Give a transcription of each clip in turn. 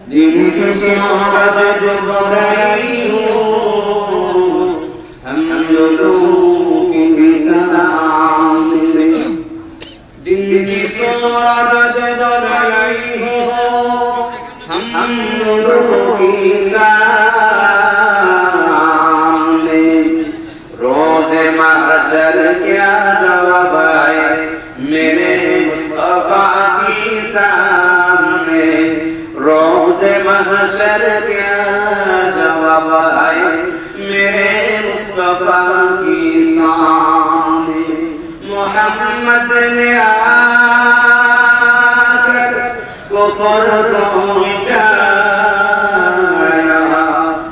दिन की सूरत जो बरई हो हम लोगों की सामने दिन की सूरत जो बरई हो हम लोगों की सामने रोज़े महशर क्या जवाब है मेरे मुस्तफा की सामने रोज़े महशर क्या जवाब है मेरे मुस्तफा की सामने मोहम्मद ने आकर कुफ्र को मिटाया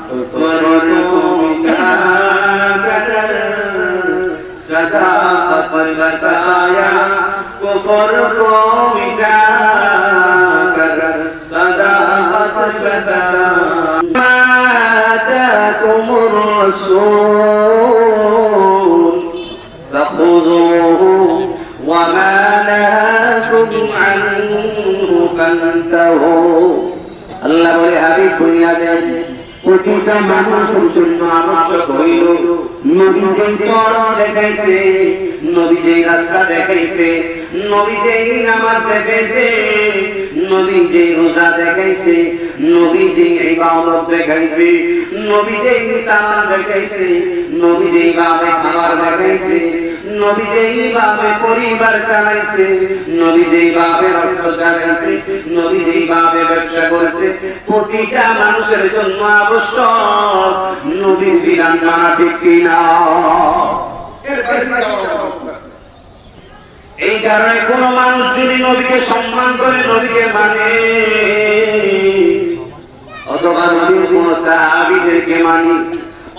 कुफ्र को मिटाकर सदाकत बताया कुफ्र को मिटाकर सदाकत बताया आताकुमुर रसूल फखुज़ूहु वमा नहाकुम अन्हु फन्तहू আল্লাহ বলে হাবিব বলিয়া দেন প্রতিটা মানুষের জন্য আবশ্যক হইল নবী যেই পথ দেখাইছে নবী যেই রাস্তা দেখাইছে নবী যেই নামাজ দেখাইছে নবী যেই রোজা দেখাইছে নবী যেই ইবাদত দেখাইছে নবী যেই সালাত দেখাইছে নবী যেই ভাবে খাবার দেখাইছে নবী যেই ভাবে পরিবার চালাইছে নবী যেই ভাবে রাষ্ট্র চালাইছে নবী যেই ভাবে ব্যবসা করেছে প্রতিটা মানুষের জন্য আবশ্যক নবীর বিধান মানা ঠিক কিনা এই কারণে কোন মানুষ যদি নবীকে সম্মান করে নবীকে মানে অথবা নবীর কোন সাহাবীদেরকে মানে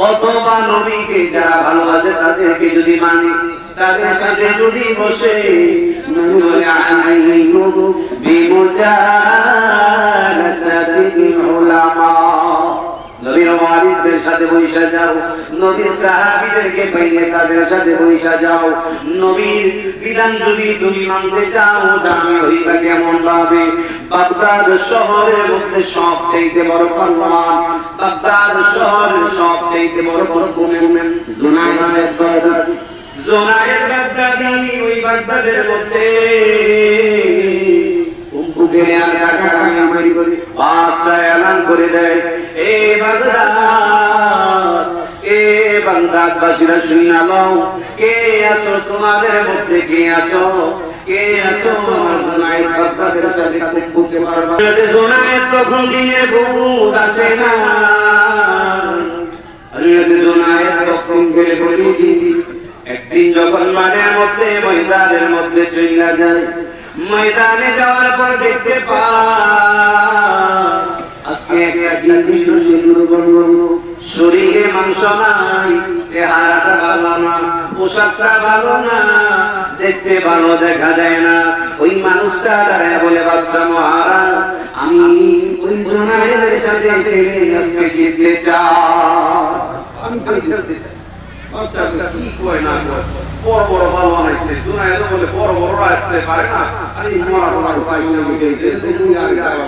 অথবা নবীকে যারা ভালোবাসে তাদেরকে যদি মানে তাদের সাথে যদি বসে নবী বলে আলাইকুম বিমুজালাসাতিল উলামা নবীর ওয়ারিসদের সাথে বৈশা যাও নবীর সাহাবীদেরকে পাইলে তাদের সাথে বৈশা যাও নবীর বিধান যদি তুমি মানতে চাও দামি হইবা কেমন ভাবে বাগদাদ শহরের মধ্যে সবচেয়ে বড় পারওয়ান বাগদাদ শহরের সবচেয়ে বড় মুমিন জুনায়েদ বাগদাদি ওই বাগদাদের মধ্যে এলান করে দেয় এ বাগদাদবাসীরা শুনিয়া লও কে আছো তোমাদের মধ্যে কে আছো কে আছো জুনায়েদ বাগদাদের সাথে করতে পারবা জুনায়েদ তখন দিনে বুঝ আসে না জুনায়েদ তখন গেলে বলি একদিন যখন মাঠের মধ্যে ময়দানের মধ্যে চইলা যায় ময়দানে যাওয়ার পর দেখতে পায় আজকে একটা জিনিস শরীরে মাংস নাই চেহারাটা ভালো না পোশাকটা ভালো না দেখতে ভালো দেখা যায় না ওই মানুষটা দাঁড়ায় বলে বাদশা মহারাজ আমি ওই জুনায়েদের সাথে আজকে জিততে চাই আমি খেলতে চাই কি কয় না কয় বড় বড় পালোয়ান আসছে জুনায়েদ বলে বড় বড় আসছে পারে না আরে মরা বড় সাইকেল গেইতে তুমি আগে যাবা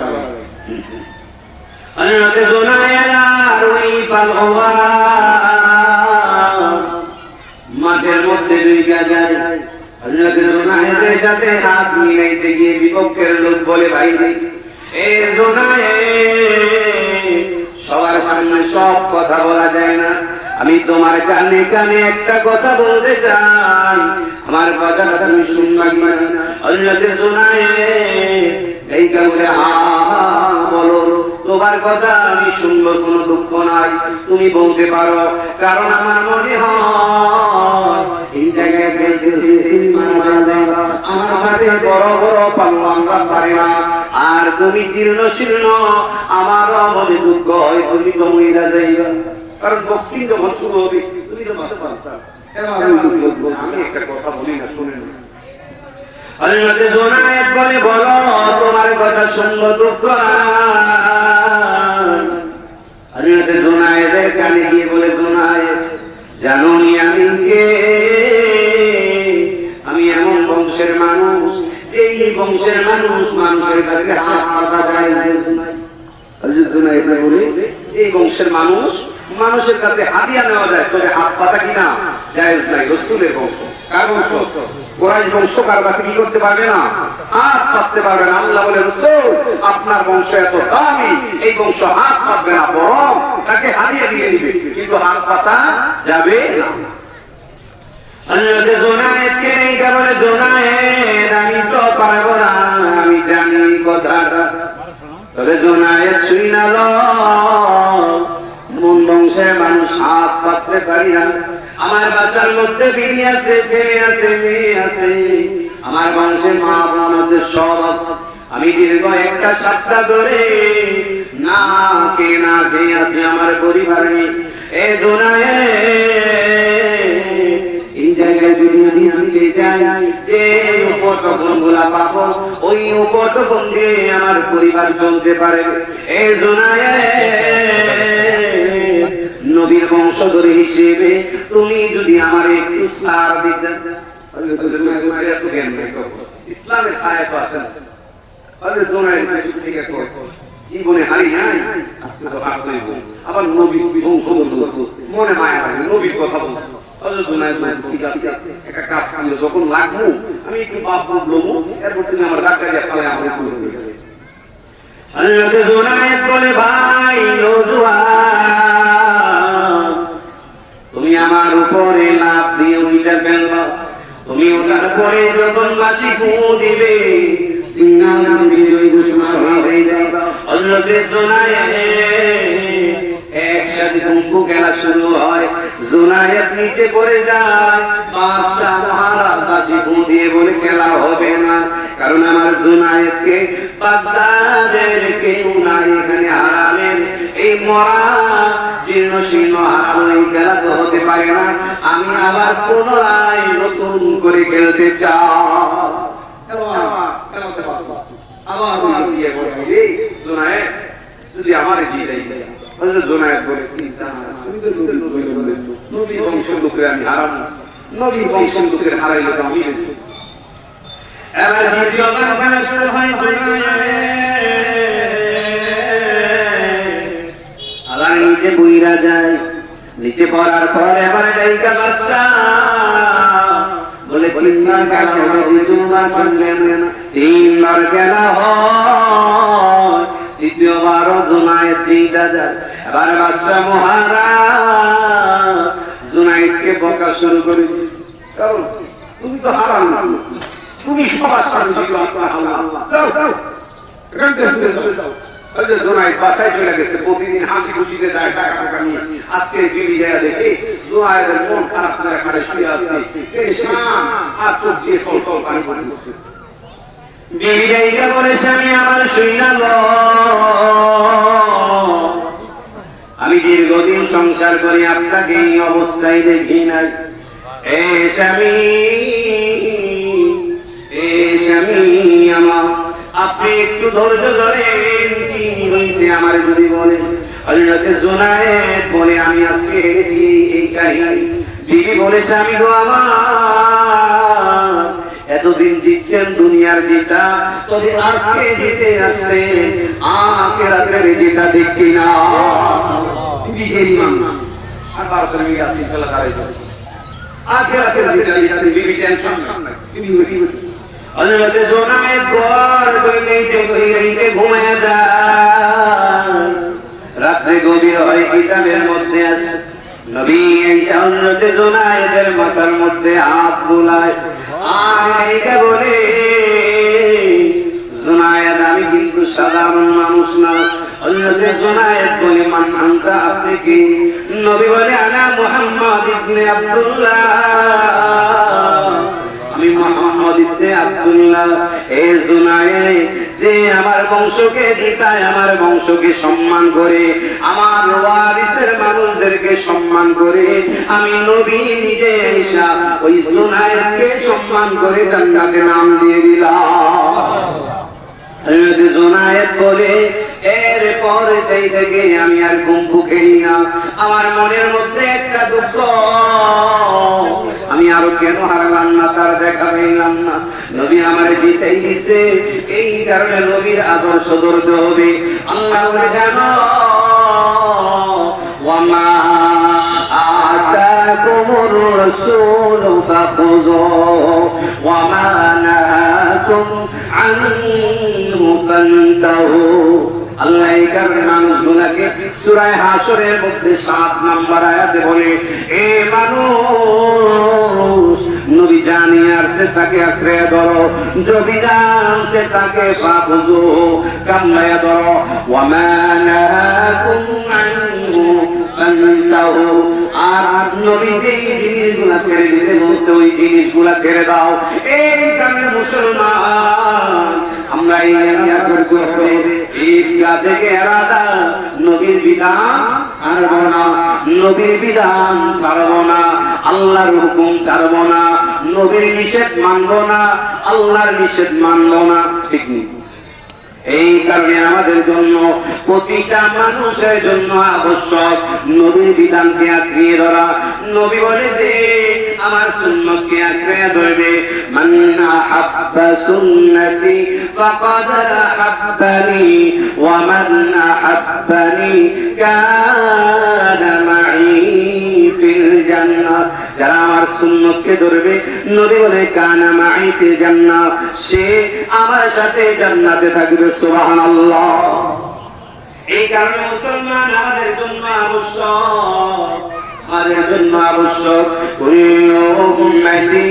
আরে জুনায়েদ আর ওই পালোয়ান মাঠের মধ্যে দুইটা যায় হযরত জুনায়েদের সাথে হাত মিলাইতে গিয়ে বিপক্ষের লোক বলে ভাই এ জুনায়েদ সবার সামনে সব কথা বলা যায় না আমি তোমার কানে কানে একটা কথা বলতে চাই আমার কথাটা তুমি শুনবা কিনা হযরত জুনায়েদ এই কাউরে বলো তোমার কথা আমি শুনবো কোনো দুঃখ নাই তুমি বলতে পারো কারণ আমার মনে হয় এই জায়গায় আমার সাথে বড় বড় পালোয়ানরা পারে না আর তুমি জীর্ণ শীর্ণ আমারও মনে দুঃখ হয় তুমি তো মহিলা যাইবা কারণ বক্সিং যখন শুরু হবে তুমি তো বাসা পারতা আমি একটা কথা বলি না শুনেন হযরত জুনায়েদ বলে বলো তোমার কথা শুনবো দুঃখ হযরত জুনায়েদের কানে গিয়ে বলে জুনায়েদ জানো নি আমি কে আমি এমন বংশের মানুষ যেই বংশের মানুষ মানুষের কাছে হাত পাতা যায় জুনায়েদ বলে এই বংশের মানুষের কাছে হাদিয়া নেওয়া যায়, তবে হাত পাতা কিনা জায়েজ নাই। রাসূলের বংশ, কার বংশ? কুরাইশ বংশ, কার কাছে কি করতে পারবে না? হাত পাততে পারবে না। আল্লাহ বলে, রাসূল আপনার বংশ এত দামি, এই বংশ হাত পাতবে না, বরং তাকে হাদিয়া দিয়ে দিবে, কিন্তু হাত পাতা যাবে না। হযরত জুনায়েদকে এই কারণে, জুনায়েদ আমি তো পারবো না, আমি জানি কথাটা। তবে জুনায়েদ শুইনা লো, মন বংশের মানুষ হাত পাততে পারি না। আমার বাসার মধ্যে বিবি আছে, ছেলে আছে, মেয়ে আছে, আমার বংশে মা বোন আছে, সব আছে। আমি দীর্ঘ একটা সপ্তাহ ধরে না খেয়ে আছি, আমার পরিবার নেই। এ জুনায়েদ, এই জায়গায় যদি আমি আনতে যাই, যে উপটকন গুলা পাবো, ওই উপটকন দিয়ে আমার পরিবার চলতে পারে। এ জুনায়েদ, নবীর বংশধর হিসেবে তুমি যদি আমার একটু সার দিতে, ইসলামের ছায়া তো আসে না। জীবনে হারি নাই, আজকে তো হাত হইব। আবার নবীর বংশধর মনে মায়া আছে, নবীর কথা বলছে। ঠিক আছে, একটা কাজ কামে যখন লাগবো আমি একটু বাপ বলবো, এরপর তুমি আমার ডাক্তার বলে, ভাই তুমি আমার উপরে লাভ দিয়ে উইটা ফেলবা, তুমি ওটার পরে যখন বাসি ফু দিবে, সিগন্যাল বিজয়ী দুশ্মন হয়ে যাবে। হযরত জুনায়েদ একসাথে কুম্ভু খেলা শুরু হয়, জুনায়েদ নিচে পড়ে যায়। বাদশা মহারাজ বাসি ফু দিয়ে বলে, খেলা হবে না, কারণ আমার জুনায়েদকে বাগদাদের কেউ নাই, এখানে হারামের এই মরা জীর্ণ শীর্ণ হারানো এই খেলা তো হতে পারে না, আমি আবার পুনরায় নতুন করে খেলতে চাই। আবার দিয়ে বলে, জুনায়েদ যদি আমার জিতাই, হযরত জুনায়েদ বলে, চিন্তা না, তুমি তো নবীর বংশের লোকের আমি হারাবো, নবীর বংশের লোকের হারাইলে তো আমি গেছি। এবার দ্বিতীয়বার খেলা শুরু হয়। আবার নিচে বুইরা যায়, নিচে পড়ার পর এবার গায়িকা বাদশা বলে, তিনবার খেলা হবে, দ্বিতীয়বার পারলেন না, তিনবার খেলা হয়, তৃতীয়বারও জুনায়েদ জিতা যায়। এবার বাদশা মহারাজ জুনায়েদকে বকা শুরু করে দিয়েছে, কারণ তুমি তো হারান না, তুমি সবার সামনে জুনায়েদ বাসায় চলে গেছে, প্রতিদিন হাসি খুশিতে যায় টাকা টাকা নিয়ে। আজকে বিবি যায় দেখে জুনায়েদের মন খারাপ করে এখানে শুয়ে আছে, আর চোখ দিয়ে টল টল পানি পড়ছে। বিবি যাইটা বলে, স্বামী আমার শুইনা লো, আমি দীর্ঘদিন সংসার করি, আপনাকে এই অবস্থায় দেখি নাই। এ স্বামী, আমার আপনি একটু ধৈর্য ধরেন, কি হয়েছে আমার যদি বলেন। হযরত জুনায়েদ বলে, আমি আজকে এনেছি এই কাহিনী। বিবি বলে, স্বামী গো আমার, এতদিন দিচ্ছেন দুনিয়ার যেটা, তবে আজকে দিতে আসছে আখিরাতের যেটা দেখি না। বিবির ইমান আর বারবার মিলে আসছে, ইনশাআল্লাহ তারাই যাচ্ছে আখিরাতের যেটা দিচ্ছে। বিবি টেনশন নাই, বিবি হইছে। হযরত জুনায়েদ ঘর কইতে ঘুমায় যায়, রাতে গভীর হয়, কিতাবের মধ্যে আছে। নবী এসে হযরত জুনায়েদের মাথার মধ্যে হাত বুলায়, আর এইটা বলে, জুনায়েদ আমি কিন্তু সাধারণ মানুষ না। হযরত জুনায়েদ বলে, মান আনতা, আপনি কি? নবী বলে, আনা মুহাম্মদ ইবনে আব্দুল্লাহ, আমি মুহাম্মদ ইবনে আব্দুল্লাহ। এ জুনায়েদ, যে আমার বংশকে জিতায়, আমার বংশকে সম্মান করে, আমার ওয়ারিসের মানুষদেরকে সম্মান করে, আমি নবী নিজে এসা ওই জুনায়েদকে সম্মান করে জান্নাতে নাম দিয়ে দিলাম। হযরত জুনায়েদ বলে, এরপর এরপর সেই থেকে আমি আর ঘুম খেলি না। আমার মনের মধ্যে একটা দুঃখ, আমি আরো কেন হারালাম না, তার দেখা পেলাম না। নবী আমার জিতেই দিচ্ছে, এই কারণে নবীর আদর্শ ধরতে হবে। আল্লাহ বলে জানো ওয়ামা আতাকুমুর রাসূলু ফাখুযুহু ওয়ামা নাহাকুম আনহু ফান্তাহু। আল্লাহ এই কারণে মানুষগুলাকে সূরা হাশরের মধ্যে 7 নম্বর আয়াতে বলে, এ মানুষ, নবী জানিয়ে আসছে তাকে আঁকড়ে ধরো, যদি জানছে তাকে ফাখুযু কামড়ে ধরো, ওয়া মা নাহাকুম আনহু ফান্তাহু। আর নবী যেই জিনিসগুলা ছেড়ে দিতে বলছে ওই জিনিসগুলা ছেড়ে দাও। এই কারণে মুসলমান আমরা ঈদগাহ থেকে এরাদা, নবীর বিধান ছাড়বো না, নবীর বিধান ছাড়বো না, আল্লাহর হুকুম ছাড়বো না, নবীর নিষেধ মানবো না, আল্লাহর নিষেধ মানবো না। ঠিক নেই? এই কারণে আমাদের জন্য, প্রতিটা মানুষের জন্য আবশ্যক নবীর বিধানকে আঁকড়িয়ে ধরা। নবী বলে যে আমার সুন্নতকে আঁকড়ে ধরবে, মান আহাব্বা সুন্নতি ফাকাদ আহাব্বানি ওয়া মান আহাব্বানি কানা মাই ফিল জান্নাহ। যারা আমার সুন্নতকে ধরবে, নবী বলে কানা মাই ফিল জান্নাহ, সে আমার সাথে জান্নাতে থাকবে। সুবহানাল্লাহ। এই কারণে মুসলমান আমাদের জন্য আবশ্যক, আমাদের জন্য আবশ্যক, কুল্লু উম্মতি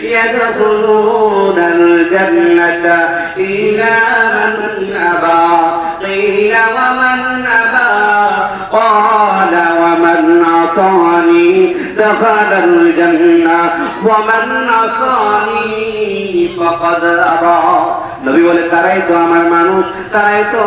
ইয়াদখুলুনাল জান্নাতা ইল্লা মান আবা। কিলা ওয়া মান আবা ক্বালা ওয়া মান আতানি দাখালাল জান্নাহ ওয়া মান আসানি ফাকাদ আবা। নবী বলে তারাই তো আমার মানুষ, তারাই তো